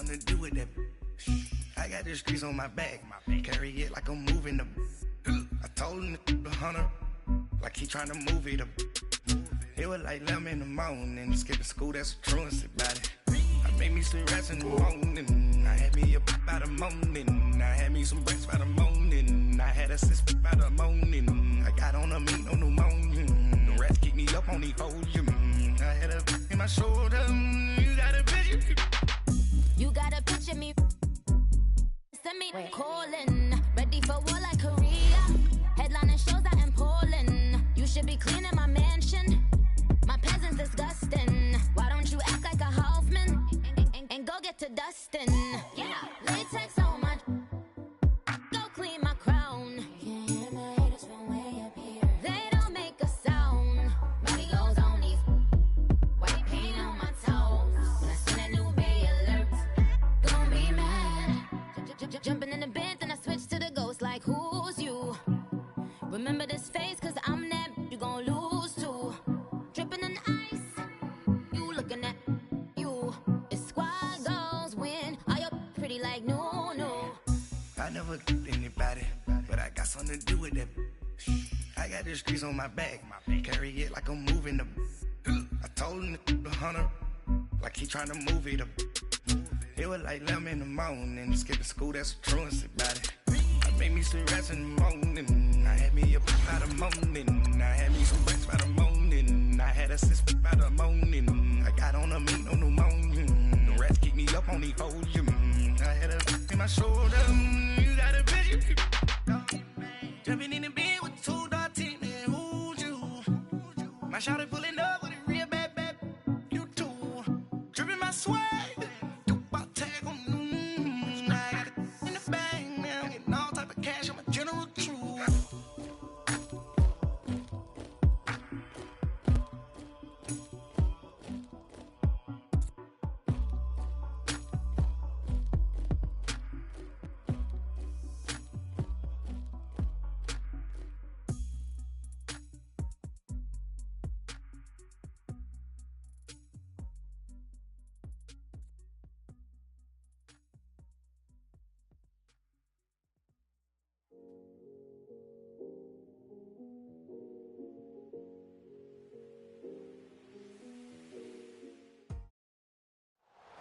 something to do with that. I got the streets on my back. Carry it like I'm moving them. I told him the hunter, like he trying to move it up. It was like 11 in the morning. Skipping school, that's a truancy about it. I made me some rats in the morning. I had me a pop by the morning. I had me some breaks by the morning. I had a sis by the morning. I got on a meat on the morning. The rats keep me up on the podium. I had a in my shoulder. You got a picture. You got a picture me. Send me calling. Ready for war like Korea. Headlining shows out in Poland. You should be cleaning my mansion. My peasants disgusting. Why don't you act like a Hoffman and go get to dustin'? Yeah, latex on my. Go clean my crown. You can hear my haters from way up here. They don't make a sound. Body goes on these. White paint on my toes. When I seen a new Bay alert, gon' be mad. Jumping in the bed, then I switch to the ghost like who's you? Remember this face, cause I'm that you gon' lose too. Dripping in ice, you looking at you. It's squad goals win. Are you pretty like no, no? I never killed anybody, but I got something to do with that. I got the streets on my back. Carry it like I'm moving them. I told him the hunter, like he trying to move it up. It was like 11 in the morning. Skipping school, that's a truancy about it. I made me some rats in the morning. I had me a pop by the morning. I had me some breaks by the morning. I had a sis by the morning. I got on a meat on the morning. The rats keep me up on the podium. I had a in my shoulder. You got a picture. Jumping in the bed with 2 dark teeth, man. Who's you? My shawty pulling up with a real bad, you too. Dripping my swag.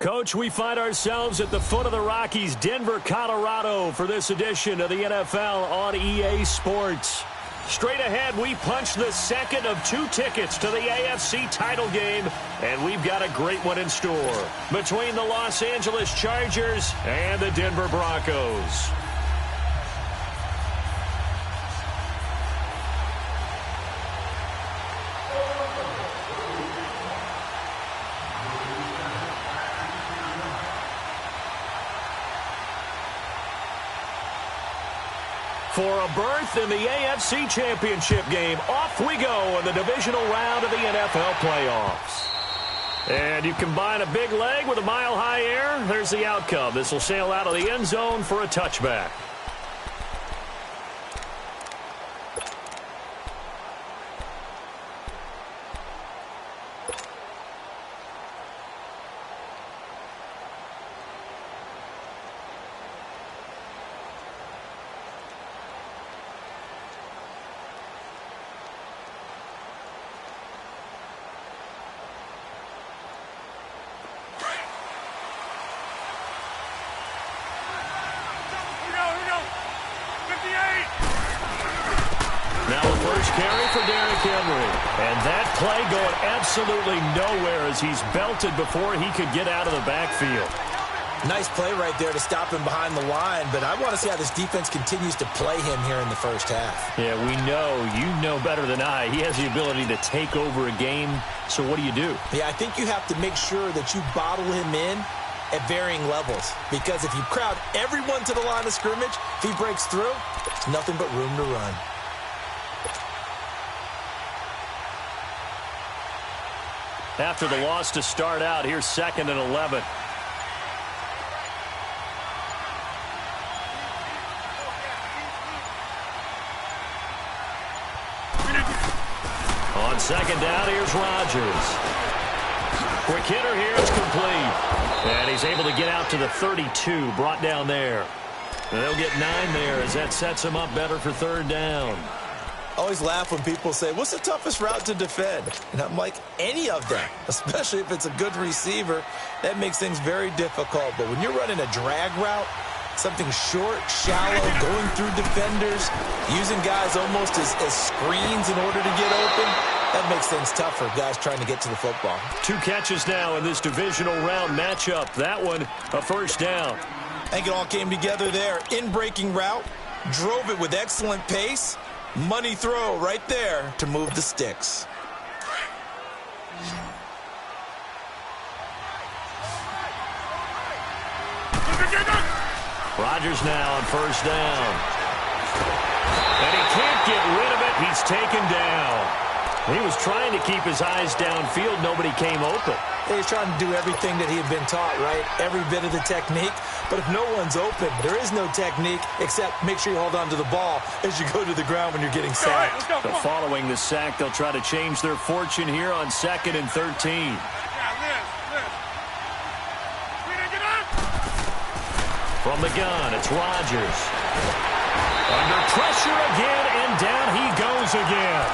Coach, we find ourselves at the foot of the Rockies, Denver, Colorado, for this edition of the NFL on EA Sports. Straight ahead, we punch the second of 2 tickets to the AFC title game, and we've got a great one in store between the Los Angeles Chargers and the Denver Broncos. For a berth in the AFC Championship game, off we go in the divisional round of the NFL playoffs. And you combine a big leg with a mile-high air, there's the outcome. This will sail out of the end zone for a touchback. And that play going absolutely nowhere as he's belted before he could get out of the backfield. Nice play right there to stop him behind the line, but I want to see how this defense continues to play him here in the first half. Yeah, we know. You know better than I. He has the ability to take over a game, so what do you do? Yeah, I think you have to make sure that you bottle him in at varying levels, because if you crowd everyone to the line of scrimmage, if he breaks through, there's nothing but room to run. After the loss to start out, here's 2nd and 11. On 2nd down, here's Rodgers. Quick hitter here, it's complete. And he's able to get out to the 32, brought down there. And they'll get 9 there as that sets him up better for third down. I always laugh when people say, what's the toughest route to defend? And I'm like, any of them, especially if it's a good receiver. That makes things very difficult. But when you're running a drag route, something short, shallow, going through defenders, using guys almost as screens in order to get open, that makes things tough for guys trying to get to the football. 2 catches now in this divisional round matchup. That one, a first down. I think it all came together there. In-breaking route, drove it with excellent pace. Money throw right there to move the sticks. Rodgers now on first down. And he can't get rid of it. He's taken down. He was trying to keep his eyes downfield. Nobody came open. He's trying to do everything that he had been taught, right? Every bit of the technique. But if no one's open, there is no technique except make sure you hold on to the ball as you go to the ground when you're getting sacked. But following the sack, they'll try to change their fortune here on 2nd and 13. From the gun, it's Rodgers. Under pressure again, and down he goes again.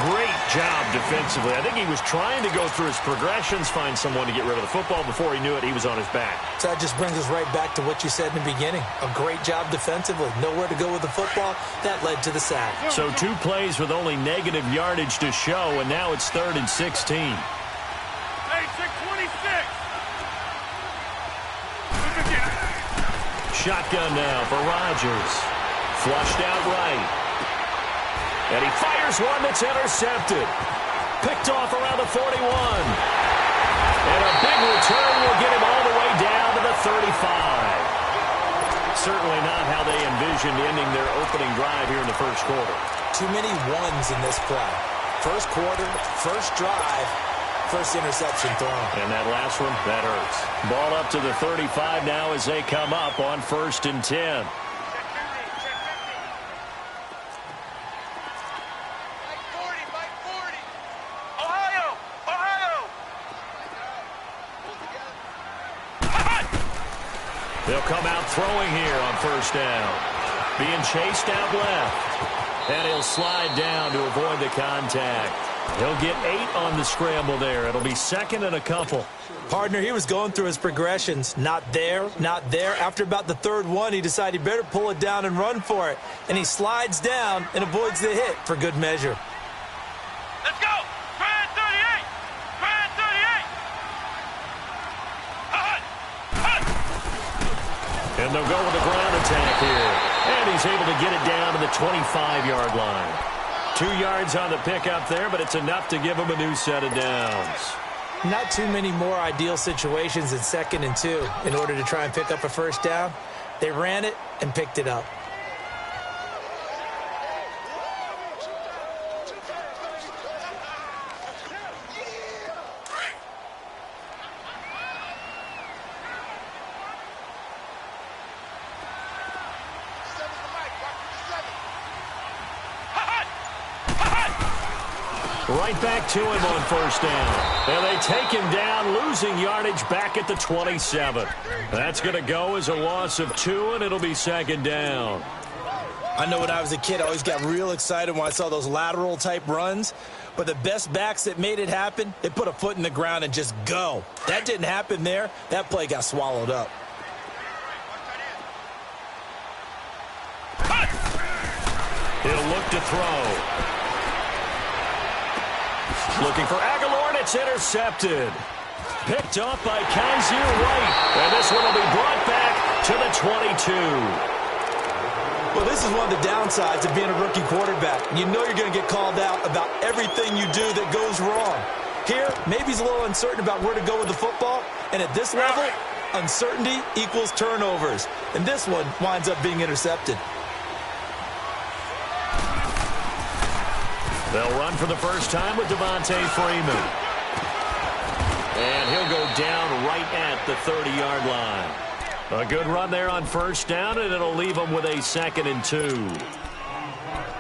Great job defensively. I think he was trying to go through his progressions, find someone to get rid of the football. Before he knew it, he was on his back. So that just brings us right back to what you said in the beginning. A great job defensively. Nowhere to go with the football. That led to the sack. So 2 plays with only negative yardage to show, and now it's 3rd and 16. Hey, 626. Shotgun now for Rodgers. Flushed out right. And he fires one that's intercepted. Picked off around the 41. And a big return will get him all the way down to the 35. Certainly not how they envisioned ending their opening drive here in the first quarter. Too many ones in this play. First quarter, first drive, first interception thrown. And that last one, that hurts. Ball up to the 35 now as they come up on 1st and 10. They'll come out throwing here on first down. Being chased out left. And he'll slide down to avoid the contact. He'll get 8 on the scramble there. It'll be 2nd and a couple. Partner, he was going through his progressions. Not there, not there. After about the 3rd one, he decided he better pull it down and run for it. And he slides down and avoids the hit for good measure. Let's go. Brad 38. Brad 38. And they'll go with the ground attack here. And he's able to get it down to the 25-yard line. 2 yards on the pickup there, but it's enough to give him a new set of downs. Not too many more ideal situations in 2nd and 2 in order to try and pick up a first down. They ran it and picked it up. Right back to him on first down. And they take him down, losing yardage back at the 27. That's going to go as a loss of 2, and it'll be 2nd down. I know when I was a kid, I always got real excited when I saw those lateral-type runs. But the best backs that made it happen, they put a foot in the ground and just go. That didn't happen there. That play got swallowed up. He'll look to throw. Looking for Aguilar, and it's intercepted. Picked off by Kaiser White. And this one will be brought back to the 22. Well, this is one of the downsides of being a rookie quarterback. You know you're going to get called out about everything you do that goes wrong. Here, maybe he's a little uncertain about where to go with the football. And at this level, uncertainty equals turnovers. And this one winds up being intercepted. They'll run for the first time with Devontae Freeman. And he'll go down right at the 30-yard line. A good run there on first down, and it'll leave them with a 2nd and 2.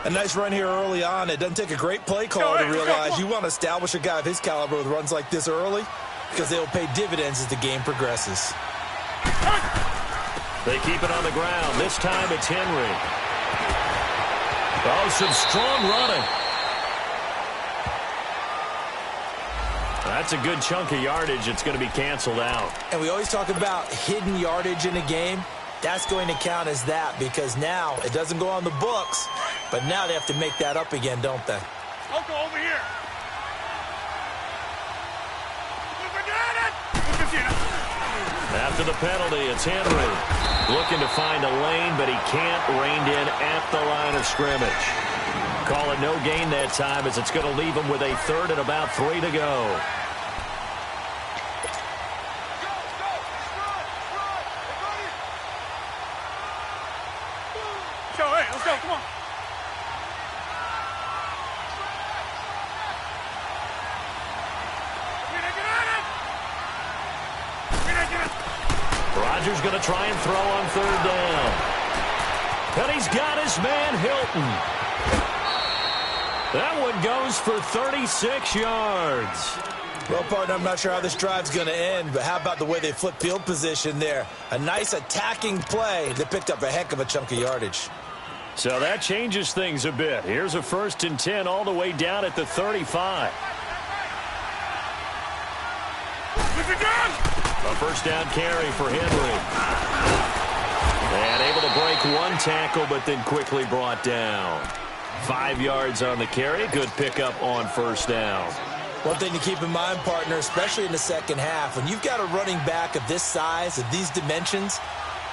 A nice run here early on. It doesn't take a great play caller to realize you want to establish a guy of his caliber with runs like this early. because they will pay dividends as the game progresses. They keep it on the ground. This time it's Henry. Oh, some strong running. That's a good chunk of yardage. It's going to be canceled out. And we always talk about hidden yardage in a game. That's going to count as that because now it doesn't go on the books, but now they have to make that up again, don't they? Loco, over here. After the penalty, it's Henry looking to find a lane, but he can't. Reined in at the line of scrimmage. Call it no gain that time as it's going to leave him with a third and about 3 to go. Let's go, come on. Rodgers going to try and throw on third down. And he's got his man Hilton. That one goes for 36 yards. Well, partner, I'm not sure how this drive's going to end, but how about the way they flip field position there? A nice attacking play that picked up a heck of a chunk of yardage. So that changes things a bit. Here's a 1st and 10 all the way down at the 35. A first down carry for Henry. And able to break one tackle, but then quickly brought down. 5 yards on the carry. Good pickup on first down. One thing to keep in mind, partner, especially in the second half, when you've got a running back of this size, of these dimensions,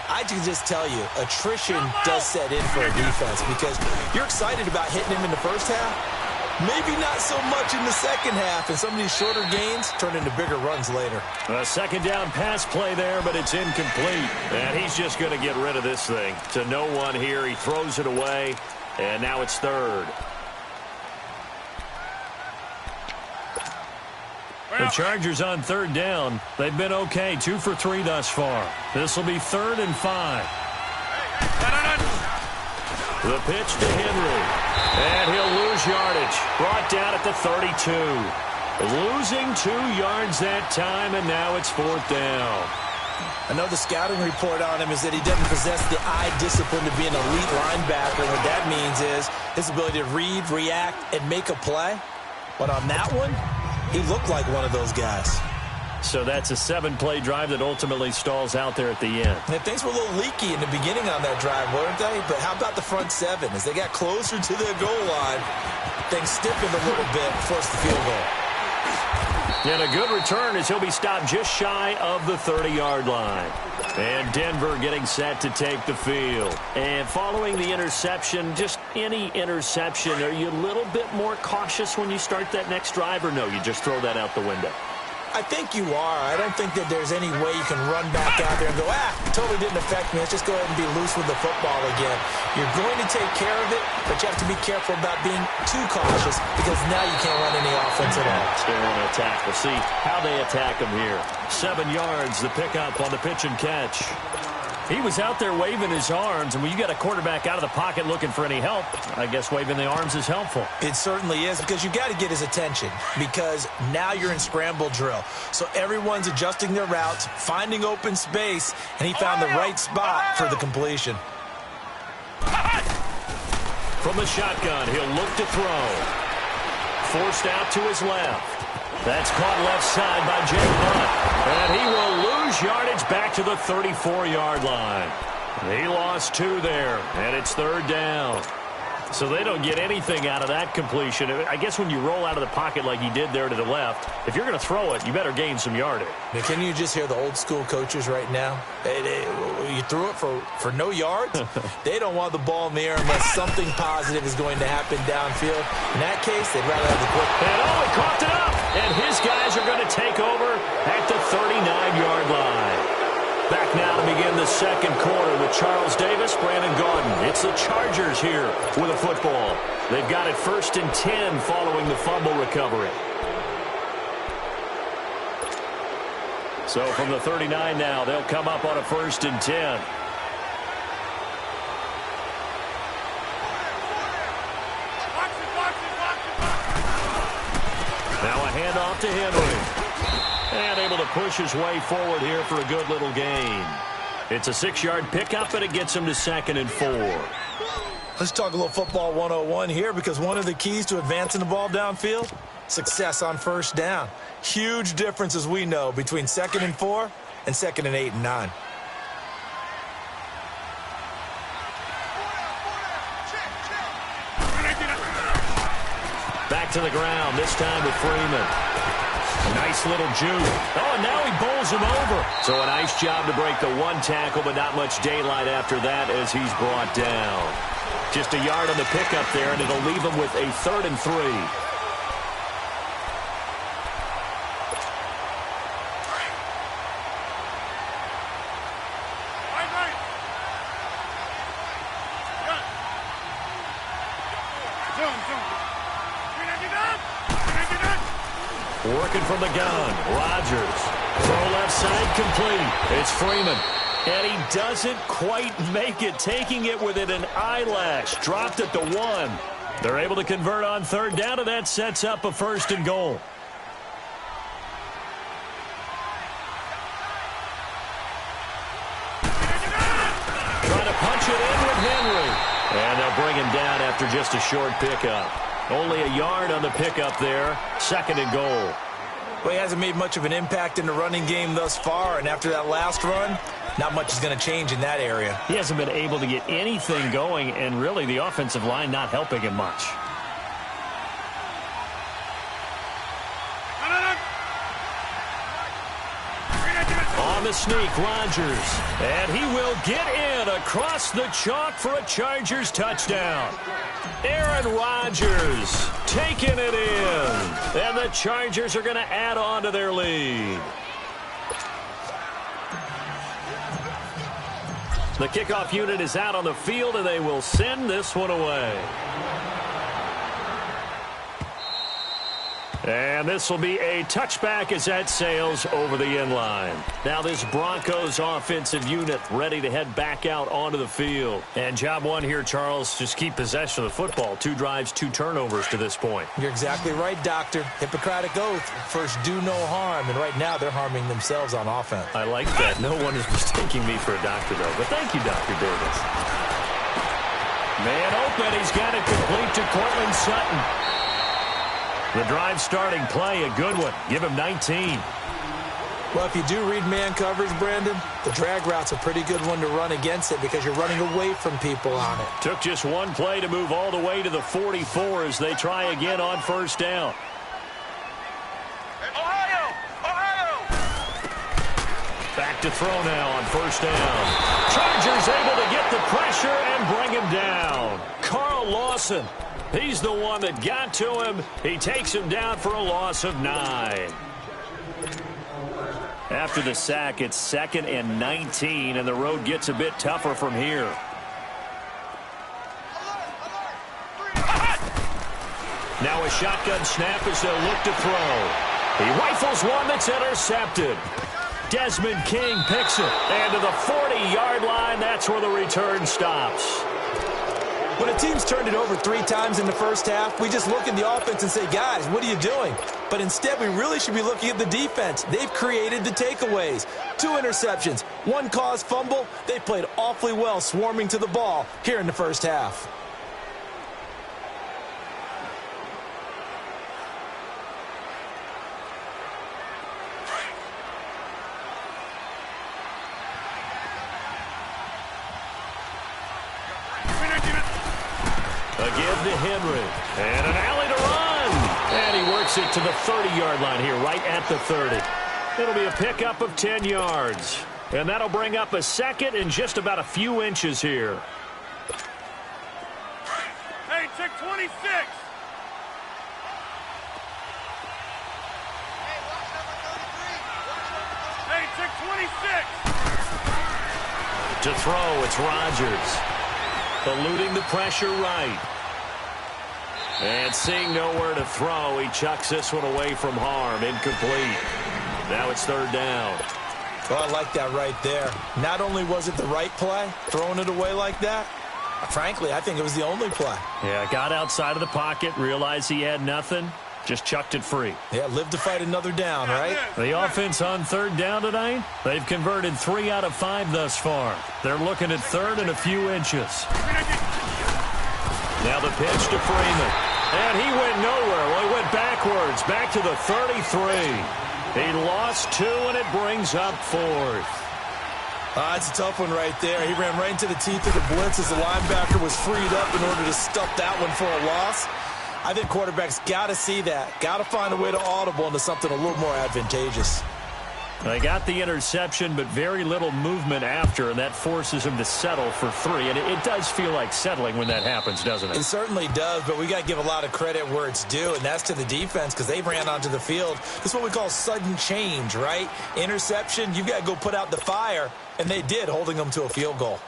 I can just tell you, attrition does set in for a defense because you're excited about hitting him in the first half. Maybe not so much in the second half, and some of these shorter gains turn into bigger runs later. A second down pass play there, but it's incomplete. And he's just going to get rid of this thing. To no one here. He throws it away, and now it's third. The Chargers on third down. They've been okay, 2 for 3 thus far. This will be 3rd and 5. The pitch to Henry. And he'll lose yardage. Brought down at the 32. Losing 2 yards that time, and now it's 4th down. I know the scouting report on him is that he doesn't possess the eye discipline to be an elite linebacker. What that means is his ability to read, react, and make a play. But on that one, he looked like one of those guys. So that's a 7-play drive that ultimately stalls out there at the end. And things were a little leaky in the beginning on that drive, weren't they? But how about the front 7? As they got closer to the goal line, things stiffened a little bit, forced the field goal. And a good return as he'll be stopped just shy of the 30-yard line. And Denver getting set to take the field. And following the interception, just any interception, are you a little bit more cautious when you start that next drive, or no, you just throw that out the window? I think you are. I don't think that there's any way you can run back out there and go, totally didn't affect me. Let's just go ahead and be loose with the football again. You're going to take care of it, but you have to be careful about being too cautious because now you can't run any offense at all. They want to attack. We'll see how they attack them here. 7 yards, the pickup on the pitch and catch. He was out there waving his arms, and when you got a quarterback out of the pocket looking for any help, I guess waving the arms is helpful. It certainly is, because you got to get his attention, because now you're in scramble drill. So everyone's adjusting their routes, finding open space, and he found the right spot for the completion. From the shotgun, he'll look to throw. Forced out to his left. That's caught left side by Jake Butt. And he will lose yardage back to the 34-yard line. He lost 2 there, and it's 3rd down. So they don't get anything out of that completion. I guess when you roll out of the pocket like he did there to the left, if you're going to throw it, you better gain some yardage. Now, can you just hear the old school coaches right now? You threw it for no yards? They don't want the ball in the air unless something positive is going to happen downfield. In that case, they'd rather have the quick. And he coughed it up. And his guys are going to take over at the 39-yard line. Back now to begin the second quarter with Charles Davis, Brandon Gaudin. It's the Chargers here with a football. They've got it 1st and 10 following the fumble recovery. So from the 39 now, they'll come up on a 1st and 10. Now a handoff to Henry. And able to push his way forward here for a good little gain. It's a 6-yard pickup, and it gets him to 2nd and 4. Let's talk a little football 101 here, because one of the keys to advancing the ball downfield, success on first down. Huge difference, as we know, between 2nd and 4 and 2nd and 8 and 9. Back to the ground, this time with Freeman. A nice little juke. Oh, and now he bowls him over. So a nice job to break the one tackle, but not much daylight after that as he's brought down. Just a yard on the pickup there, and it'll leave him with a 3rd and 3. Working from the gun, Rodgers. Throw left side complete. It's Freeman. And he doesn't quite make it, taking it within an eyelash. Dropped at the 1. They're able to convert on 3rd down, and that sets up a 1st and goal. Trying to punch it in with Henry. And they'll bring him down after just a short pickup. Only a yard on the pickup there. 2nd and goal. Well, he hasn't made much of an impact in the running game thus far, and after that last run, not much is going to change in that area. He hasn't been able to get anything going, and really the offensive line not helping him much. On the sneak, Rodgers. And he will get in across the chalk for a Chargers touchdown. Aaron Rodgers taking it in. And the Chargers are going to add on to their lead. The kickoff unit is out on the field, and they will send this one away. And this will be a touchback as that sails over the end line. Now this Broncos offensive unit ready to head back out onto the field. And job one here, Charles, just keep possession of the football. 2 drives, 2 turnovers to this point. You're exactly right, Doctor. Hippocratic oath. First, do no harm. And right now, they're harming themselves on offense. I like that. No one is mistaking me for a doctor, though. But thank you, Dr. Davis. Man open. He's got it complete to Cortland Sutton. The drive starting play, a good one. Give him 19. Well, if you do read man coverage, Brandon, the drag route's a pretty good one to run against it because you're running away from people on it. Took just one play to move all the way to the 44 as they try again on first down. Ohio! Back to throw now on first down. Chargers able to get the pressure and bring him down. Carl Lawson. He's the one that got to him. He takes him down for a loss of 9. After the sack, it's 2nd and 19, and the road gets a bit tougher from here. Now a shotgun snap as they'll look to throw. He rifles one that's intercepted. Desmond King picks it. And to the 40-yard line, that's where the return stops. When a team's turned it over 3 times in the first half, we just look at the offense and say, guys, what are you doing? But instead, we really should be looking at the defense. They've created the takeaways. 2 interceptions, 1 caused fumble. They played awfully well swarming to the ball here in the first half. Again to Henry. And an alley to run. And he works it to the 30-yard line here, right at the 30. It'll be a pickup of 10 yards. And that'll bring up a 2nd and just about a few inches here. Hey, check 26. Hey, check 26. To throw, it's Rodgers. Eluding the pressure right. And seeing nowhere to throw, he chucks this one away from harm. Incomplete. Now it's 3rd down. Well, I like that right there. Not only was it the right play, throwing it away like that, frankly, I think it was the only play. Yeah, got outside of the pocket, realized he had nothing. Just chucked it free. Yeah, live to fight another down, right? The offense on third down tonight, they've converted 3 out of 5 thus far. They're looking at third and a few inches. Now the pitch to Freeman. And he went nowhere. Well, he went backwards, back to the 33. He lost 2, and it brings up 4th. It's a tough one right there. He ran right into the teeth of the blitz as the linebacker was freed up in order to stuff that one for a loss. I think quarterbacks got to see that. Got to find a way to audible into something a little more advantageous. They got the interception, but very little movement after, and that forces him to settle for 3. And it does feel like settling when that happens, doesn't it? It certainly does, but we got to give a lot of credit where it's due, and that's to the defense because they ran onto the field. This is what we call sudden change, right? Interception, you've got to go put out the fire, and they did, holding them to a field goal.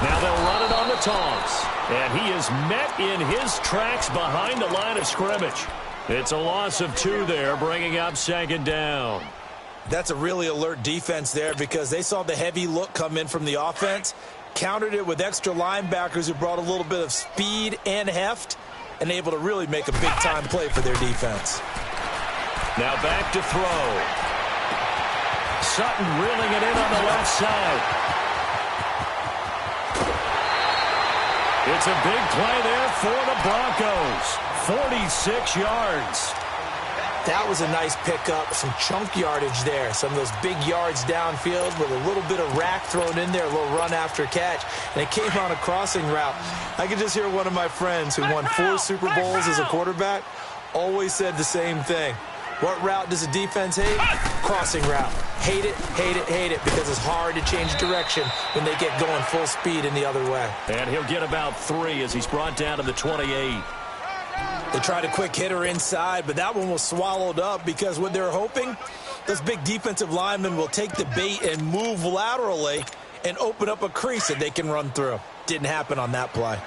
Now they'll run it on the toss. And he is met in his tracks behind the line of scrimmage. It's a loss of 2 there, bringing up 2nd down. That's a really alert defense there because they saw the heavy look come in from the offense, countered it with extra linebackers who brought a little bit of speed and heft, and able to really make a big-time play for their defense. Now back to throw. Sutton reeling it in on the left side. It's a big play there for the Broncos. 46 yards. That was a nice pickup, some chunk yardage there. Some of those big yards downfield with a little bit of rack thrown in there, a little run after catch. And it came on a crossing route. I could just hear one of my friends who won 4 Super Bowls as a quarterback always said the same thing. What route does a defense hate? Crossing route. Hate it, hate it, hate it, because it's hard to change direction when they get going full speed in the other way. And he'll get about 3 as he's brought down to the 28. They tried a quick hitter inside, but that one was swallowed up because what they're hoping, those big defensive linemen will take the bait and move laterally and open up a crease that they can run through. Didn't happen on that play.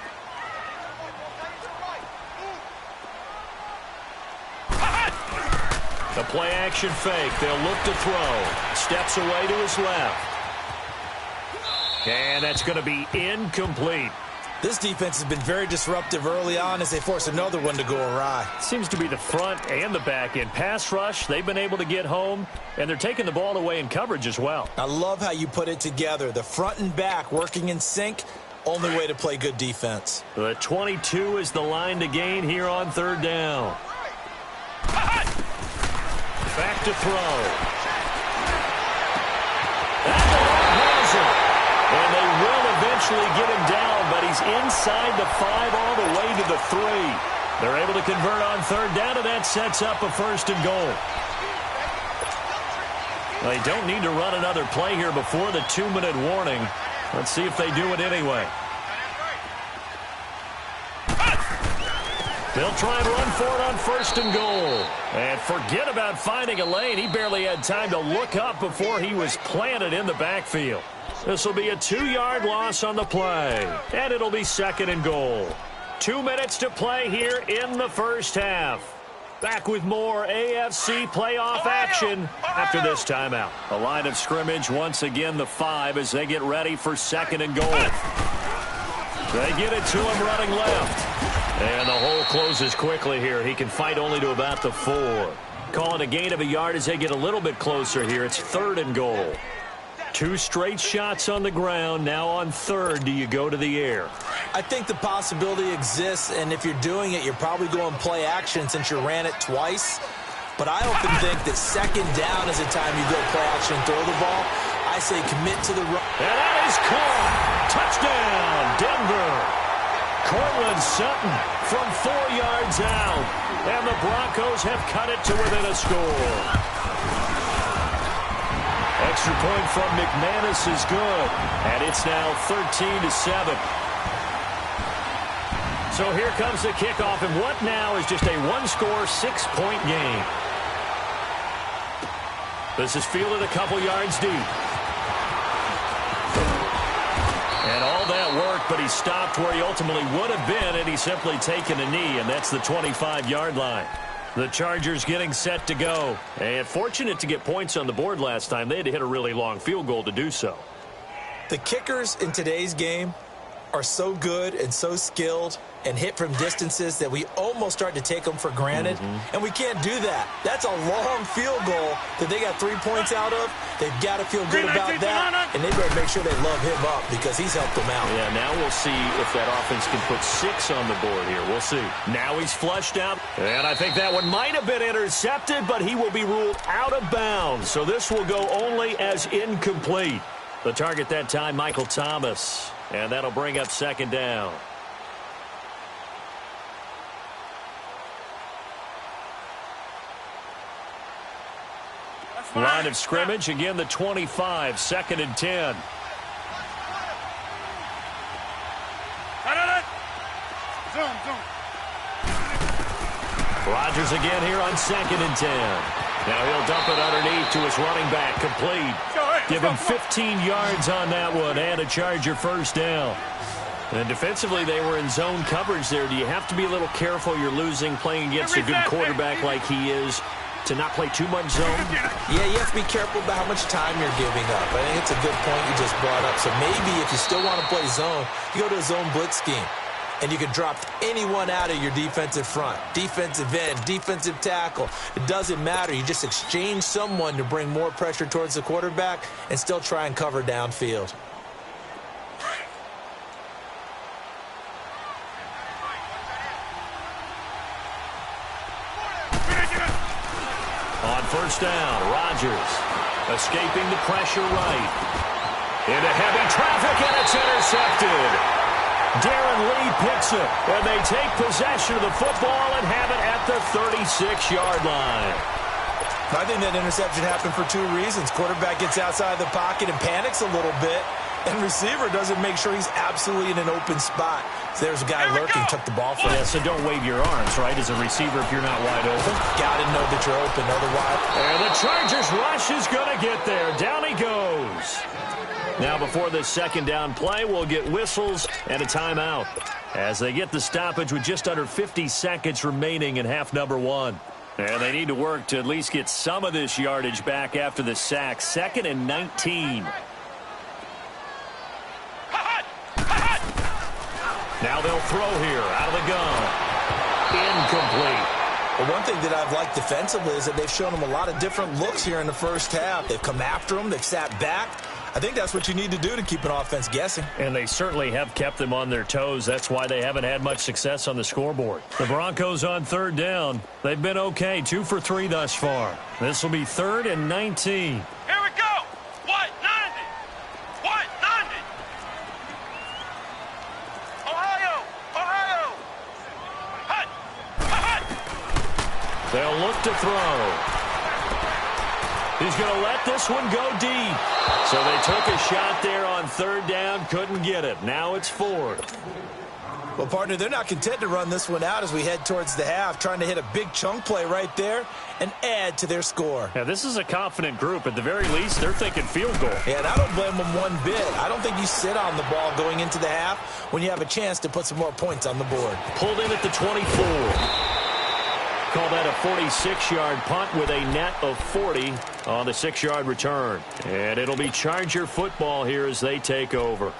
The play action fake. They'll look to throw. Steps away to his left. And that's going to be incomplete. This defense has been very disruptive early on as they force another one to go awry. Seems to be the front and the back end. Pass rush, they've been able to get home, and they're taking the ball away in coverage as well. I love how you put it together. The front and back working in sync, only way to play good defense. The 22 is the line to gain here on 3rd down. Back to throw. And the ball has it. And they will eventually get him down, but he's inside the 5 all the way to the 3. They're able to convert on 3rd down, and that sets up a 1st and goal. They don't need to run another play here before the 2-minute warning. Let's see if they do it anyway. They'll try and run for it on 1st and goal. And forget about finding a lane. He barely had time to look up before he was planted in the backfield. This will be a 2-yard loss on the play. And it'll be 2nd and goal. 2 minutes to play here in the first half. Back with more AFC playoff action after this timeout. The line of scrimmage once again the 5 as they get ready for 2nd and goal. They get it to him running left. And the hole closes quickly here. He can fight only to about the 4. Calling a gain of a yard as they get a little bit closer here. It's 3rd and goal. 2 straight shots on the ground. Now on 3rd, do you go to the air? I think the possibility exists, and if you're doing it, you're probably going play action since you ran it twice. But I often think that 2nd down is the time you go play action and throw the ball. I say commit to the run. And that is caught. Touchdown, Denver. Cortland Sutton from 4 yards out. And the Broncos have cut it to within a score. Extra point from McManus is good. And it's now 13-7. So here comes the kickoff. And what now is just a 1-score, 6-point game. This is fielded a couple yards deep. And all that work, but he stopped where he ultimately would have been, and he's simply taken a knee, and that's the 25-yard line. The Chargers getting set to go. And fortunate to get points on the board last time. They had to hit a really long field goal to do so. The kickers in today's game are so good and so skilled and hit from distances that we almost start to take them for granted. And we can't do that. That's a long field goal that they got 3 points out of. They've got to feel good about that. And they better make sure they love him up because he's helped them out. Yeah, now we'll see if that offense can put 6 on the board here. We'll see. Now he's flushed out. And I think that one might have been intercepted, but he will be ruled out of bounds. So this will go only as incomplete. The target that time, Michael Thomas. And that'll bring up second down. Line of scrimmage, again the 25, 2nd and 10. Rodgers again here on 2nd and 10. Now he'll dump it underneath to his running back, complete. Give him 15 yards on that one and a Charger first down. And defensively, they were in zone coverage there. Do you have to be a little careful? You're losing playing against a good quarterback like he is, to not play too much zone? Yeah, you have to be careful about how much time you're giving up. I think it's a good point you just brought up. So maybe if you still want to play zone, you go to a zone blitz scheme. And you can drop anyone out of your defensive front. Defensive end, defensive tackle. It doesn't matter. You just exchange someone to bring more pressure towards the quarterback and still try and cover downfield. On first down, Rodgers escaping the pressure right. Into heavy traffic, and it's intercepted. Darren Lee picks it, and they take possession of the football and have it at the 36-yard line. I think that interception happened for 2 reasons. Quarterback gets outside the pocket and panics a little bit, and receiver doesn't make sure he's absolutely in an open spot. So there's a guy lurking, took the ball from him. Yeah, so don't wave your arms, right, as a receiver if you're not wide open. Got to know that you're open, otherwise. And the Chargers rush is going to get there. Down he goes. Now before this second down play, we'll get whistles and a timeout as they get the stoppage with just under 50 seconds remaining in half number 1. And they need to work to at least get some of this yardage back after the sack. 2nd and 19. Now they'll throw here out of the gun. Incomplete. Well, one thing that I've liked defensively is that they've shown them a lot of different looks here in the first half. They've come after them. They've sat back. I think that's what you need to do to keep an offense guessing. And they certainly have kept them on their toes. That's why they haven't had much success on the scoreboard. The Broncos on third down. They've been okay, 2 for 3 thus far. This will be 3rd and 19. Here we go. What? 90. What? 90. Ohio. Ohio. Hut. Hut. They'll look to throw. He's going to let this one go deep. So they took a shot there on third down, couldn't get it. Now it's 4th. Well, partner, they're not content to run this one out as we head towards the half, trying to hit a big chunk play right there and add to their score. Yeah, this is a confident group. At the very least, they're thinking field goal. Yeah, and I don't blame them one bit. I don't think you sit on the ball going into the half when you have a chance to put some more points on the board. Pulled in at the 24. Call that a 46-yard punt with a net of 40 on the 6-yard return. And it'll be Charger football here as they take over.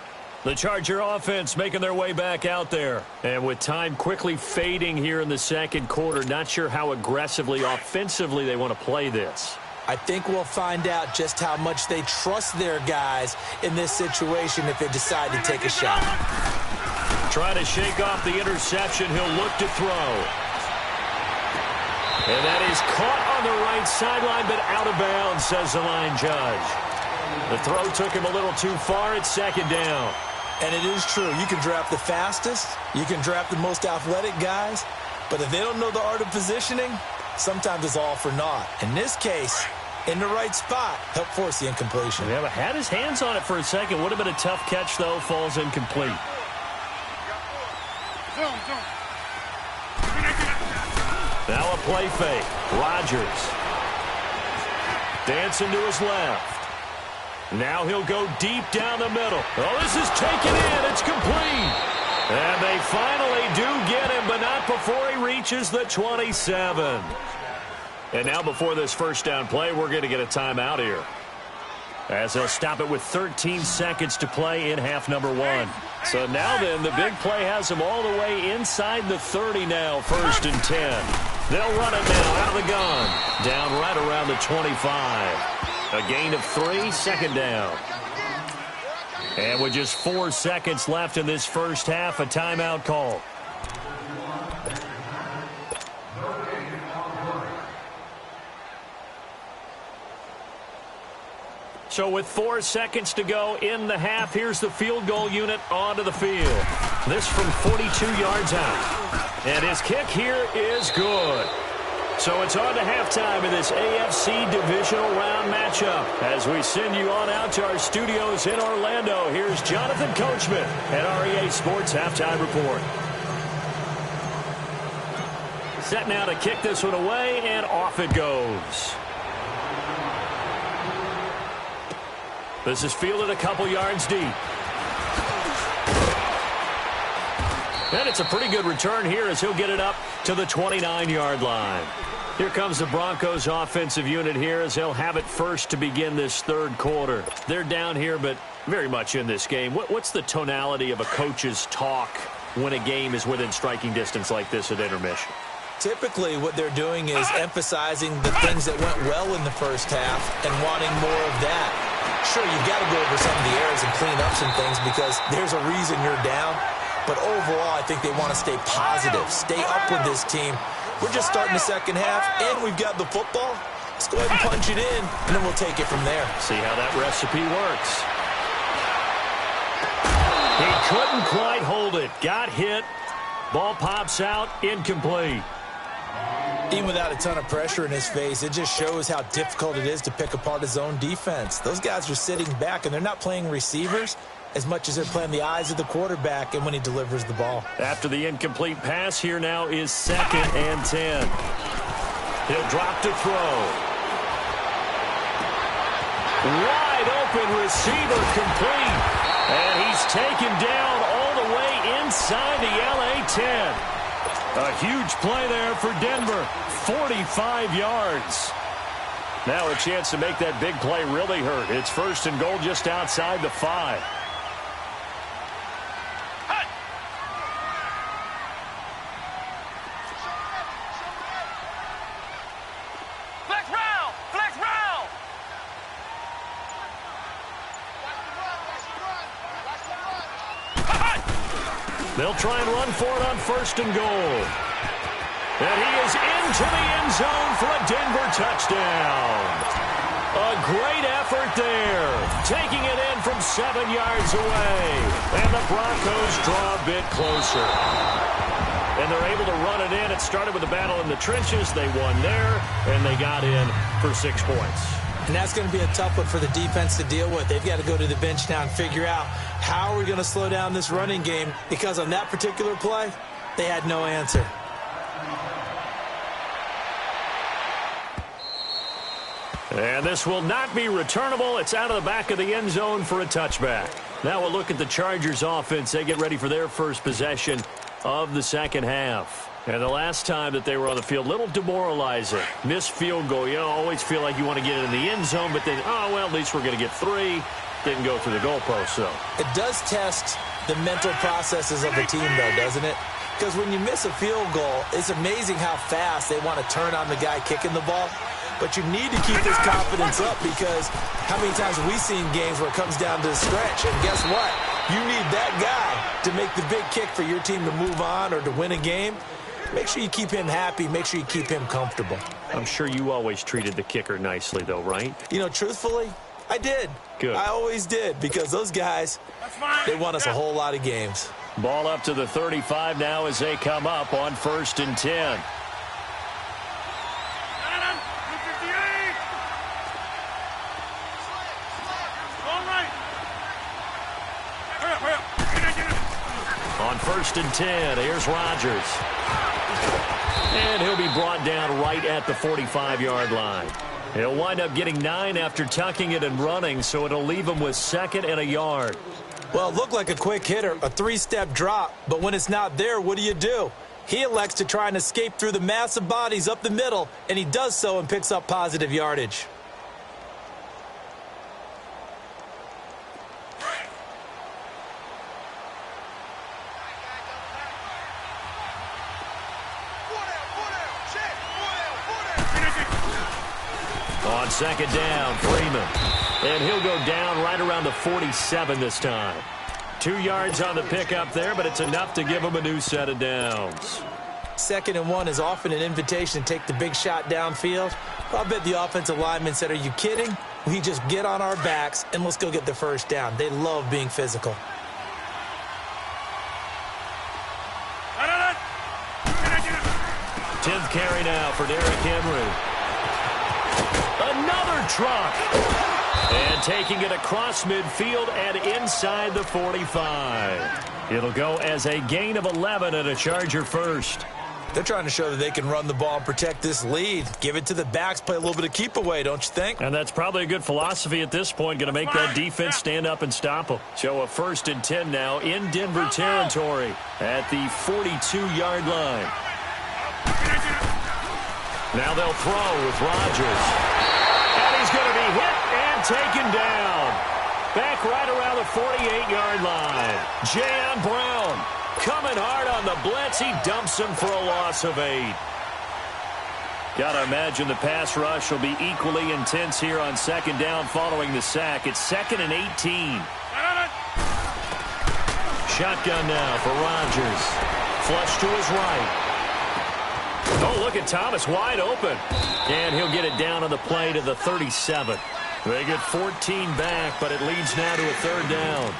The Charger offense making their way back out there. And with time quickly fading here in the second quarter, not sure how aggressively, offensively they want to play this. I think we'll find out just how much they trust their guys in this situation if they decide to take a shot. Trying to shake off the interception. He'll look to throw. And that is caught on the right sideline, but out of bounds, says the line judge. The throw took him a little too far. It's second down. And it is true. You can draft the fastest. You can draft the most athletic guys. But if they don't know the art of positioning, sometimes it's all for naught. In this case, in the right spot, help force the incompletion. Yeah, but had his hands on it for a second. Would have been a tough catch, though. Falls incomplete. Now a play fake. Rodgers. Dancing to his left. Now he'll go deep down the middle. Oh, this is taken in. It's complete. And they finally do get him, but not before he reaches the 27. And now before this first down play, we're going to get a timeout here, as they'll stop it with 13 seconds to play in half number 1. So now then, the big play has them all the way inside the 30 now, 1st and 10. They'll run it now out of the gun, down right around the 25. A gain of 3, 2nd down. And with just 4 seconds left in this first half, a timeout call. So with 4 seconds to go in the half, here's the field goal unit onto the field. This from 42 yards out. And his kick here is good. So it's on to halftime in this AFC divisional round matchup. As we send you on out to our studios in Orlando, here's Jonathan Coachman at REA Sports Halftime Report. Set now to kick this one away, and off it goes. This is fielded a couple yards deep. And it's a pretty good return here as he'll get it up to the 29-yard line. Here comes the Broncos offensive unit here as they'll have it first to begin this third quarter. They're down here, but very much in this game. What's the tonality of a coach's talk when a game is within striking distance like this at intermission? Typically, what they're doing is emphasizing the things that went well in the first half and wanting more of that. Sure, you've got to go over some of the errors and clean up some things because there's a reason you're down. But overall, I think they want to stay positive, stay up with this team. We're just starting the second half, and we've got the football. Let's go ahead and punch it in, and then we'll take it from there. See how that recipe works. He couldn't quite hold it. Got hit. Ball pops out, incomplete. Even without a ton of pressure in his face, it just shows how difficult it is to pick apart his own defense. Those guys are sitting back, and they're not playing receivers as much as they're playing the eyes of the quarterback and when he delivers the ball. After the incomplete pass, here now is 2nd and 10. He'll drop to throw. Wide open receiver complete. And he's taken down all the way inside the LA 10. A huge play there for Denver. 45 yards. Now a chance to make that big play really hurt. It's 1st and goal just outside the 5. They'll try and run for it on 1st and goal. And he is into the end zone for a Denver touchdown. A great effort there. Taking it in from 7 yards away. And the Broncos draw a bit closer. And they're able to run it in. It started with a battle in the trenches. They won there, and they got in for 6 points. And that's going to be a tough one for the defense to deal with. They've got to go to the bench now and figure out how are we going to slow down this running game, because on that particular play, they had no answer. And this will not be returnable. It's out of the back of the end zone for a touchback. Now we'll look at the Chargers offense. They get ready for their first possession of the second half. And the last time that they were on the field, little demoralizing. Missed field goal. You always feel like you want to get it in the end zone, but then, oh, well, at least we're going to get 3. Didn't go through the goalpost, so. It does test the mental processes of the team, though, doesn't it? Because when you miss a field goal, it's amazing how fast they want to turn on the guy kicking the ball. But you need to keep this confidence up, because how many times have we seen games where it comes down to the stretch? And guess what? You need that guy to make the big kick for your team to move on or to win a game. Make sure you keep him happy. Make sure you keep him comfortable. I'm sure you always treated the kicker nicely, though, right? You know, truthfully, I did. Good. I always did, because those guys, they won us a whole lot of games. Ball up to the 35 now as they come up on 1st and 10. On 1st and 10, here's Rodgers. And he'll be brought down right at the 45-yard line. He'll wind up getting 9 after tucking it and running, so it'll leave him with 2nd and a yard. Well, it looked like a quick hitter, a three-step drop, but when it's not there, what do? He elects to try and escape through the massive bodies up the middle, and he does so and picks up positive yardage. On second down, Freeman. And he'll go down right around the 47 this time. 2 yards on the pickup there, but it's enough to give him a new set of downs. 2nd and 1 is often an invitation to take the big shot downfield. I'll bet the offensive lineman said, "Are you kidding? We just get on our backs and let's go get the first down." They love being physical. Tenth carry now for Derrick Henry. Another truck. And taking it across midfield and inside the 45. It'll go as a gain of 11 and a Charger first. They're trying to show that they can run the ball and protect this lead. Give it to the backs, play a little bit of keep away, don't you think? And that's probably a good philosophy at this point. Going to make that defense stand up and stop them. So a 1st and 10 now in Denver territory at the 42-yard line. Now they'll throw with Rodgers. And he's going to be hit and taken down. Back right around the 48-yard line. Jan Brown coming hard on the blitz. He dumps him for a loss of 8. Got to imagine the pass rush will be equally intense here on 2nd down following the sack. It's 2nd and 18. Shotgun now for Rodgers. Flush to his right. Oh, look at Thomas wide open. And he'll get it down on the play to the 37. They get 14 back, but it leads now to a 3rd down.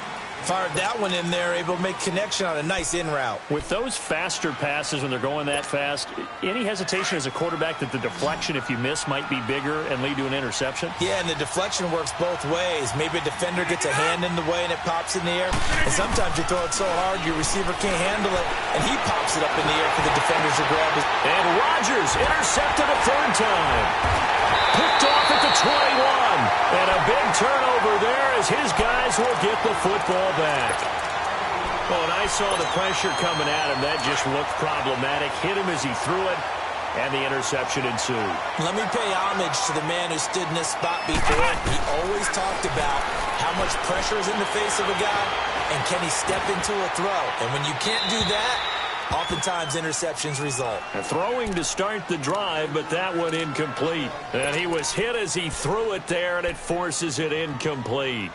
Fired that one in there, able to make connection on a nice in route. With those faster passes when they're going that fast, any hesitation as a quarterback that the deflection, if you miss, might be bigger and lead to an interception? Yeah, and the deflection works both ways. Maybe a defender gets a hand in the way and it pops in the air. And sometimes you throw it so hard your receiver can't handle it, and he pops it up in the air for the defenders to grab it. And Rodgers intercepted a 3rd time. Picked off at the 21. And a big turnover there as his guys will get the football back. Well, and I saw the pressure coming at him. That just looked problematic. Hit him as he threw it, and the interception ensued. Let me pay homage to the man who stood in this spot before. He always talked about how much pressure is in the face of a guy, and can he step into a throw. And when you can't do that, oftentimes interceptions result. Throwing to start the drive, but that one incomplete. And he was hit as he threw it there, and it forces it incomplete.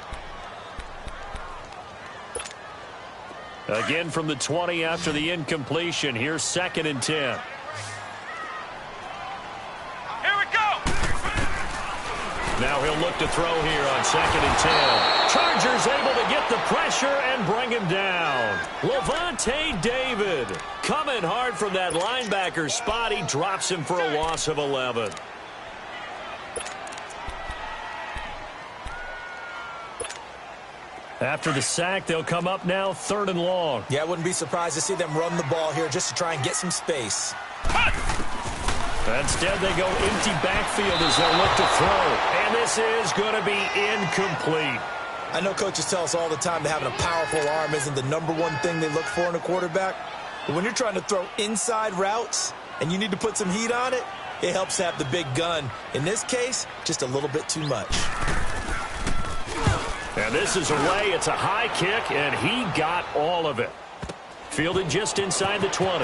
Again from the 20 after the incompletion. Here's 2nd and 10. Here we go. Now he'll look to throw here on 2nd and 10. Chargers able to get the pressure and bring him down. Levante David coming hard from that linebacker spot. He drops him for a loss of 11. After the sack, they'll come up now 3rd and long. Yeah, I wouldn't be surprised to see them run the ball here just to try and get some space. Instead, they go empty backfield as they'll look to throw. And this is going to be incomplete. I know coaches tell us all the time that having a powerful arm isn't the #1 thing they look for in a quarterback. But when you're trying to throw inside routes and you need to put some heat on it, it helps to have the big gun. In this case, just a little bit too much. And this is away. It's a high kick, and he got all of it. Fielded just inside the 20.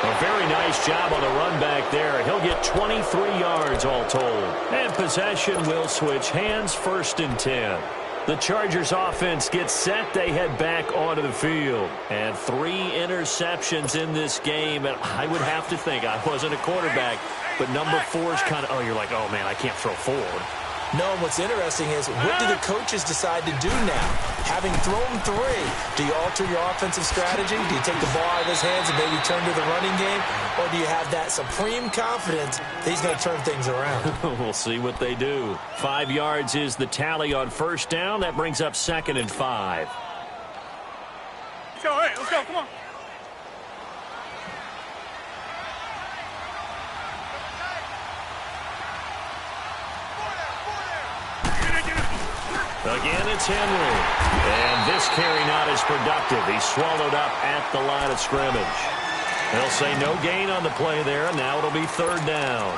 A very nice job on the run back there. He'll get 23 yards all told. And possession will switch hands, 1st and 10. The Chargers offense gets set. They head back onto the field. And 3 interceptions in this game. And I would have to think, I wasn't a quarterback, but number 4 is kind of, oh, you're like, oh, man, I can't throw forward. No, what's interesting is, what do the coaches decide to do now? Having thrown 3, do you alter your offensive strategy? Do you take the ball out of his hands and maybe turn to the running game? Or do you have that supreme confidence that he's going to turn things around? We'll see what they do. 5 yards is the tally on 1st down. That brings up 2nd and 5. Let's go, hey, let's go, come on. Again, it's Henry. And this carry not as productive. He's swallowed up at the line of scrimmage. They'll say no gain on the play there, and now it'll be third down.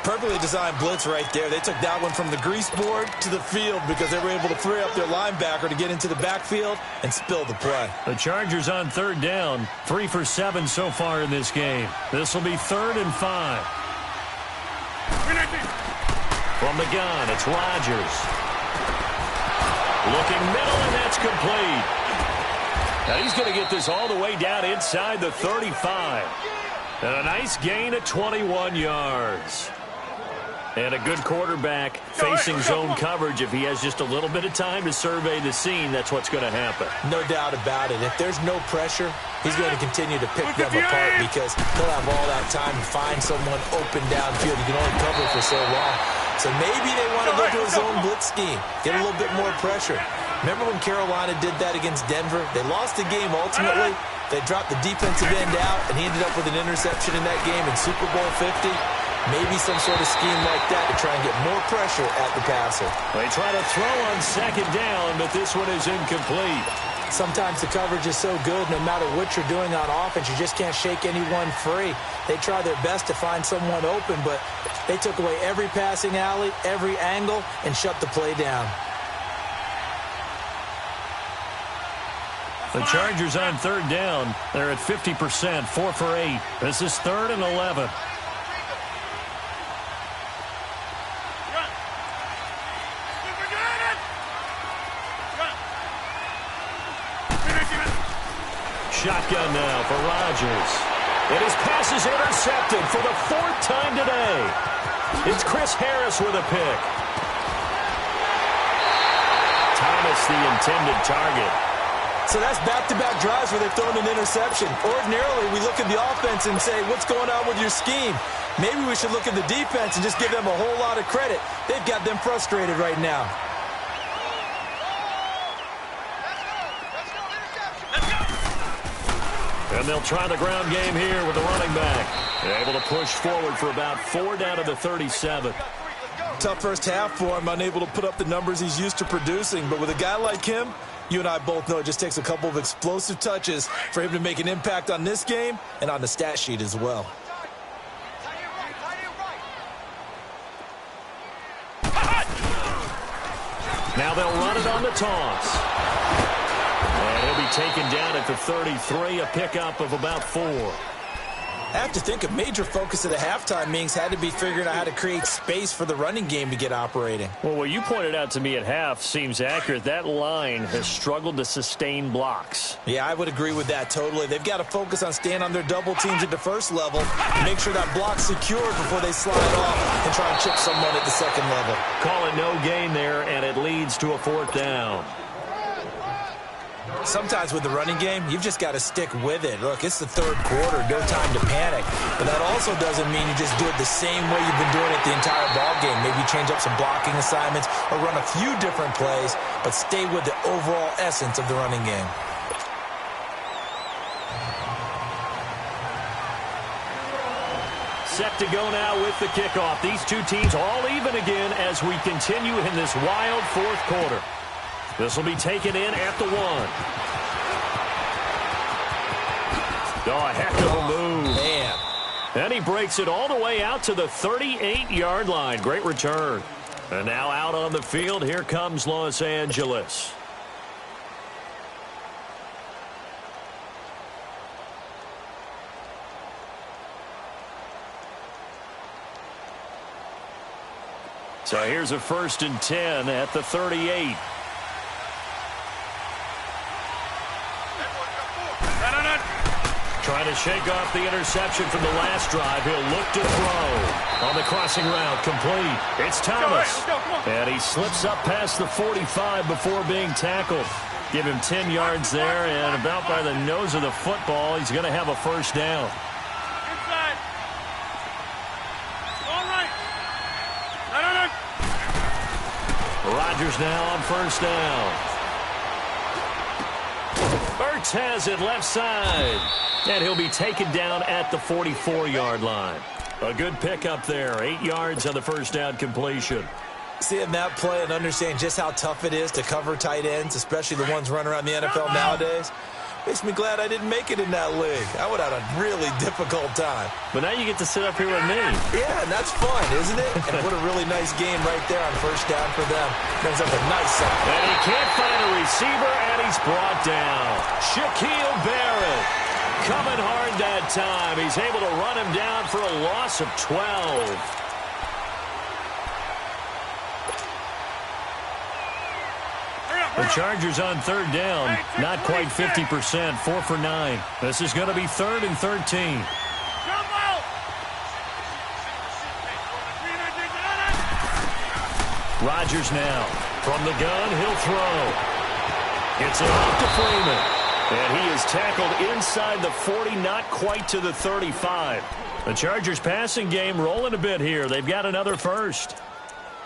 Perfectly designed blitz right there. They took that one from the grease board to the field because they were able to free up their linebacker to get into the backfield and spill the play. The Chargers on third down, 3 for 7 so far in this game. This will be 3rd and 5. From the gun, it's Rodgers. Looking middle, and that's complete. Now he's going to get this all the way down inside the 35. And a nice gain of 21 yards. And a good quarterback facing zone coverage. If he has just a little bit of time to survey the scene, that's what's going to happen. No doubt about it. If there's no pressure, he's going to continue to pick them apart because he'll have all that time to find someone open downfield. He can only cover for so long. So maybe they want to go to a zone blitz scheme, get a little bit more pressure. Remember when Carolina did that against Denver? They lost the game ultimately. They dropped the defensive end out, and he ended up with an interception in that game in Super Bowl 50. Maybe some sort of scheme like that to try and get more pressure at the passer. They try to throw on second down, but this one is incomplete. Sometimes the coverage is so good, no matter what you're doing on offense, you just can't shake anyone free. They try their best to find someone open, but they took away every passing alley, every angle, and shut the play down. The Chargers on third down. They're at 50%, 4 for 8. This is 3rd and 11. Shotgun now for Rodgers. And his pass is intercepted for the 4th time today. It's Chris Harris with a pick. Thomas, the intended target. So that's back-to-back drives where they've thrown an interception. Ordinarily, we look at the offense and say, what's going on with your scheme? Maybe we should look at the defense and just give them a whole lot of credit. They've got them frustrated right now. And they'll try the ground game here with the running back. They're able to push forward for about 4 down to the 37. Tough first half for him, unable to put up the numbers he's used to producing. But with a guy like him, you and I both know it just takes a couple of explosive touches for him to make an impact on this game and on the stat sheet as well. Now they'll run it on the toss. And he'll be taken down at the 33, a pickup of about 4. I have to think a major focus of the halftime meetings had to be figuring out how to create space for the running game to get operating. Well, what you pointed out to me at half seems accurate. That line has struggled to sustain blocks. Yeah, I would agree with that totally. They've got to focus on staying on their double teams at the first level and make sure that block's secured before they slide off and try and chip someone at the second level. Call it no gain there, and it leads to a 4th down. Sometimes with the running game, you've just got to stick with it. Look, it's the 3rd quarter, no time to panic. But that also doesn't mean you just do it the same way you've been doing it the entire ball game. Maybe change up some blocking assignments or run a few different plays, but stay with the overall essence of the running game. Set to go now with the kickoff. These two teams all even again as we continue in this wild 4th quarter. This will be taken in at the 1. Oh, a heck of a move. Man. And he breaks it all the way out to the 38-yard line. Great return. And now out on the field, here comes Los Angeles. So here's a 1st and 10 at the 38. Trying to shake off the interception from the last drive. He'll look to throw. On the crossing route, complete. It's Thomas. And he slips up past the 45 before being tackled. Give him 10 yards there, and about by the nose of the football, he's going to have a 1st down. Inside. All right. Rodgers now on 1st down. Ertz has it left side. And he'll be taken down at the 44-yard line. A good pickup there. 8 yards on the 1st down completion. Seeing that play and understanding just how tough it is to cover tight ends, especially the ones running around the NFL nowadays, makes me glad I didn't make it in that league. I would have had a really difficult time. But now you get to sit up here with me. Yeah, and that's fun, isn't it? And what a really nice game right there on first down for them. Brings up a nice set. And he can't find a receiver, and he's brought down. Shaquille Barrett coming hard that time. He's able to run him down for a loss of 12. The Chargers on third down, not quite 50%, 4 for 9. This is going to be 3rd and 13. Rodgers now. From the gun, he'll throw. Gets it off to Freeman. And he is tackled inside the 40, not quite to the 35. The Chargers passing game rolling a bit here. They've got another first.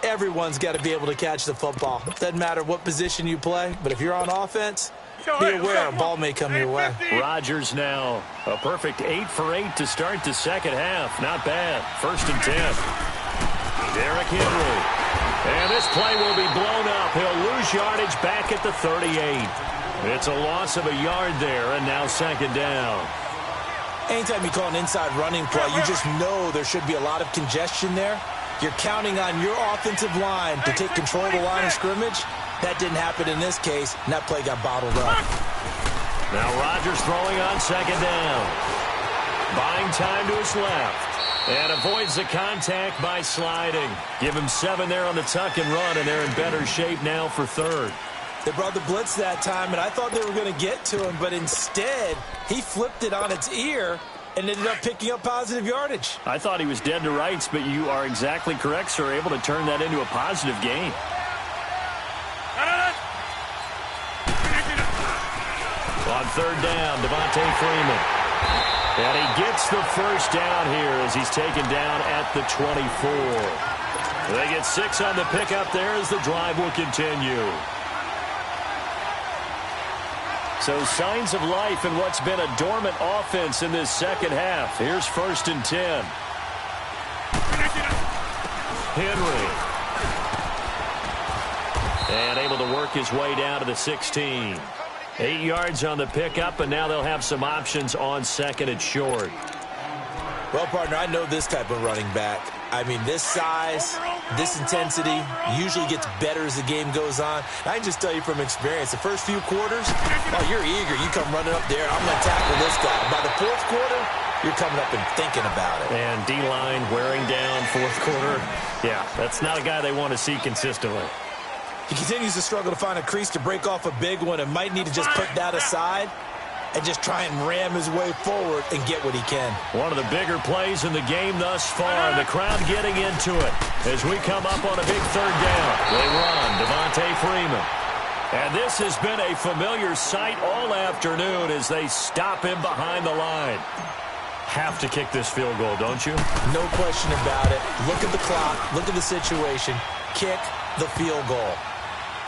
Everyone's got to be able to catch the football. Doesn't matter what position you play, but if you're on offense, be aware a ball may come your way. Rodgers now. A perfect 8 for 8 to start the second half. Not bad. 1st and 10. Derrick Henry. And this play will be blown up. He'll lose yardage back at the 38. It's a loss of a yard there, and now 2nd down. Anytime you call an inside running play, you just know there should be a lot of congestion there. You're counting on your offensive line to take control of the line of scrimmage. That didn't happen in this case, and that play got bottled up. Now Rodgers throwing on 2nd down. Buying time to his left. And avoids the contact by sliding. Give him 7 there on the tuck and run, and they're in better shape now for 3rd. They brought the blitz that time, and I thought they were going to get to him, but instead, he flipped it on its ear and ended up picking up positive yardage. I thought he was dead to rights, but you are exactly correct, sir. Able to turn that into a positive gain. On 3rd down, Devontae Freeman. And he gets the first down here as he's taken down at the 24. They get 6 on the pickup there as the drive will continue. So signs of life in what's been a dormant offense in this second half. Here's 1st and 10. Henry. And able to work his way down to the 16. 8 yards on the pickup, and now they'll have some options on 2nd and short. Well, partner, I know this type of running back. I mean, this size, this intensity usually gets better as the game goes on. I can just tell you from experience, the first few quarters, oh, you're eager. You come running up there, I'm going to tackle this guy. By the 4th quarter, you're coming up and thinking about it. And D-line wearing down 4th quarter. Yeah, that's not a guy they want to see consistently. He continues to struggle to find a crease to break off a big one and might need to just put that aside and just try and ram his way forward and get what he can. One of the bigger plays in the game thus far. The crowd getting into it as we come up on a big 3rd down. They run, Devontae Freeman. And this has been a familiar sight all afternoon as they stop him behind the line. Have to kick this field goal, don't you? No question about it. Look at the clock. Look at the situation. Kick the field goal.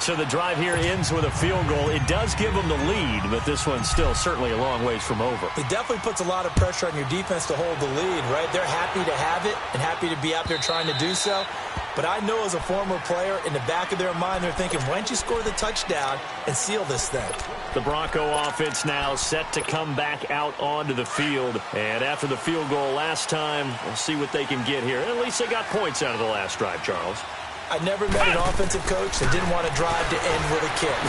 So the drive here ends with a field goal. It does give them the lead, but this one's still certainly a long ways from over. It definitely puts a lot of pressure on your defense to hold the lead, right? They're happy to have it and happy to be out there trying to do so. But I know as a former player, in the back of their mind, they're thinking, why don't you score the touchdown and seal this thing? The Bronco offense now set to come back out onto the field. And after the field goal last time, we'll see what they can get here. At least they got points out of the last drive, Charles. I never met an offensive coach that didn't want to drive to end with a kick.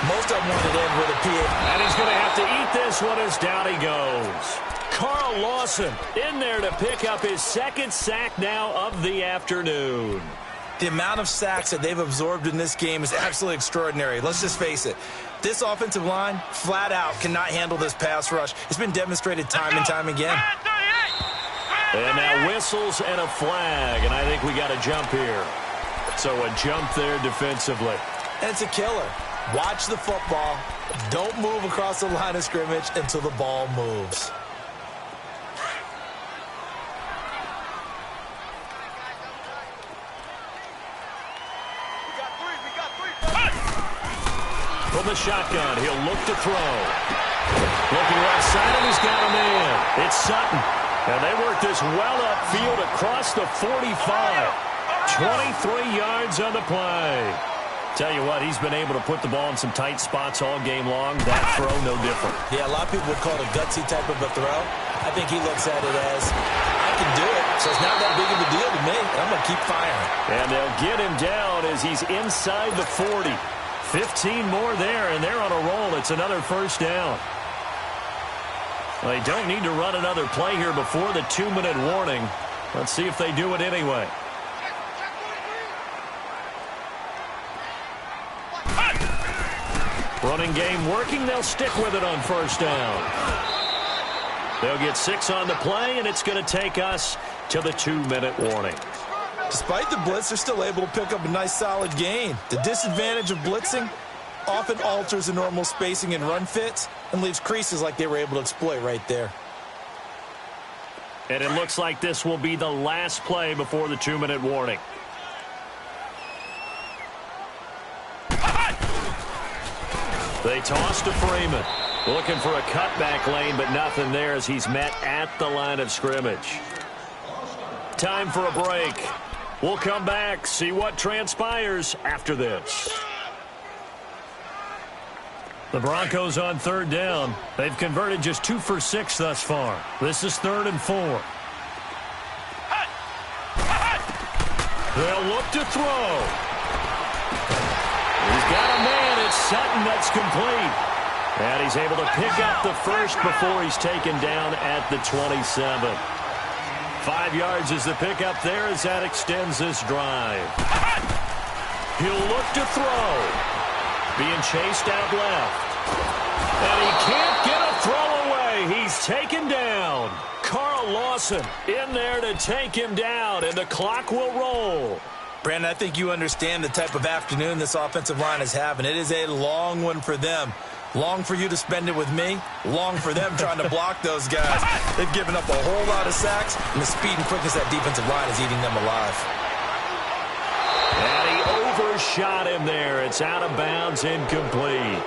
Most of them wanted to end with a PA. And he's going to have to eat this one as down he goes. Carl Lawson in there to pick up his 2nd sack now of the afternoon. The amount of sacks that they've absorbed in this game is absolutely extraordinary. Let's just face it. This offensive line, flat out, cannot handle this pass rush. It's been demonstrated time and time again. And now whistles and a flag, and I think we got a jump here. So a jump there defensively. And it's a killer. Watch the football. Don't move across the line of scrimmage until the ball moves. From the shotgun, he'll look to throw. Looking right side, and he's got a man. It's Sutton. And they work this well upfield across the 45. 23 yards on the play. Tell you what, he's been able to put the ball in some tight spots all game long. That throw, no different. Yeah, a lot of people would call it a gutsy type of a throw. I think he looks at it as, I can do it, so it's not that big of a deal to me. I'm going to keep firing. And they'll get him down as he's inside the 40. 15 more there, and they're on a roll. It's another first down. Well, they don't need to run another play here before the 2-minute warning. Let's see if they do it anyway. Running game working. They'll stick with it on first down. They'll get 6 on the play, and it's going to take us to the 2-minute warning. Despite the blitz, they're still able to pick up a nice solid gain. The disadvantage of blitzing often alters the normal spacing and run fits and leaves creases like they were able to exploit right there. And it looks like this will be the last play before the 2-minute warning. They toss to Freeman. Looking for a cutback lane, but nothing there as he's met at the line of scrimmage. Time for a break. We'll come back, see what transpires after this. The Broncos on third down. They've converted just 2 for 6 thus far. This is 3rd and 4. They'll look to throw. He's got a man. It's Sutton that's complete. And he's able to pick up the first before he's taken down at the 27. 5 yards is the pickup there as that extends this drive. He'll look to throw. Being chased out left. And he can't get a throw away. He's taken down. Carl Lawson in there to take him down, and the clock will roll. Brandon, I think you understand the type of afternoon this offensive line is having. It is a long one for them. Long for you to spend it with me. Long for them trying to block those guys. They've given up a whole lot of sacks, and the speed and quickness of that defensive line is eating them alive. And he overshot him there. It's out of bounds, incomplete.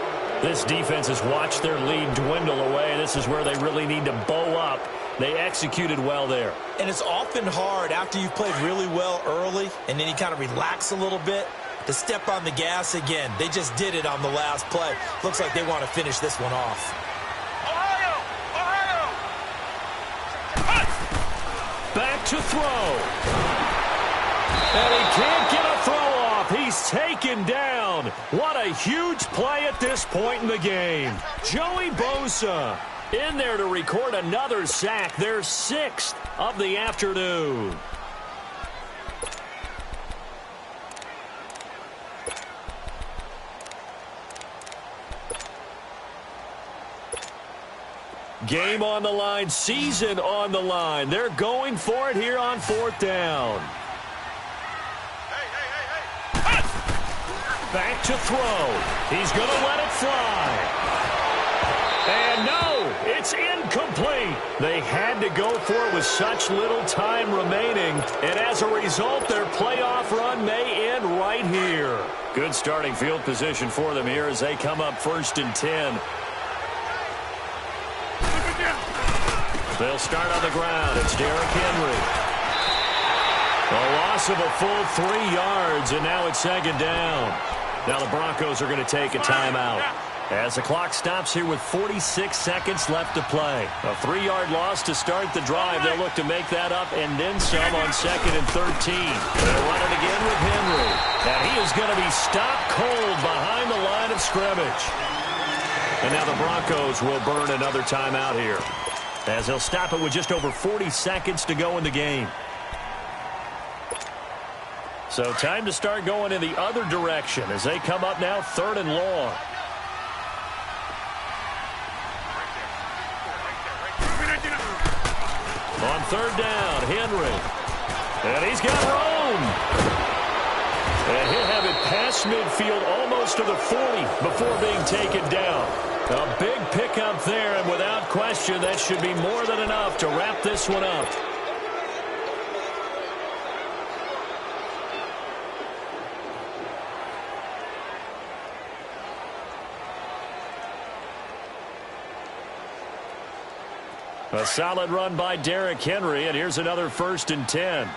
This defense has watched their lead dwindle away. This is where they really need to bow up. They executed well there. And it's often hard after you've played really well early and then you kind of relax a little bit to step on the gas again. They just did it on the last play. Looks like they want to finish this one off. Back to throw. And he can't get a throw off. He's taken down. What a huge play at this point in the game. Joey Bosa in there to record another sack. Their 6th of the afternoon. Game on the line, season on the line. They're going for it here on 4th down. Back to throw. He's going to let it fly. And no, it's incomplete. They had to go for it with such little time remaining. And as a result, their playoff run may end right here. Good starting field position for them here as they come up 1st and 10. They'll start on the ground. It's Derrick Henry. A loss of a full 3 yards, and now it's 2nd down. Now the Broncos are going to take a timeout. As the clock stops here with 46 seconds left to play. A 3-yard loss to start the drive. They'll look to make that up and then some on 2nd and 13. They'll run it again with Henry. And he is going to be stopped cold behind the line of scrimmage. And now the Broncos will burn another timeout here, as they'll stop it with just over 40 seconds to go in the game. So time to start going in the other direction as they come up now 3rd and long. On 3rd down, Henry. And he's got room. And he'll have it past midfield almost to the 40 before being taken down. A big pickup there, and without question, that should be more than enough to wrap this one up. A solid run by Derrick Henry, and here's another 1st and 10.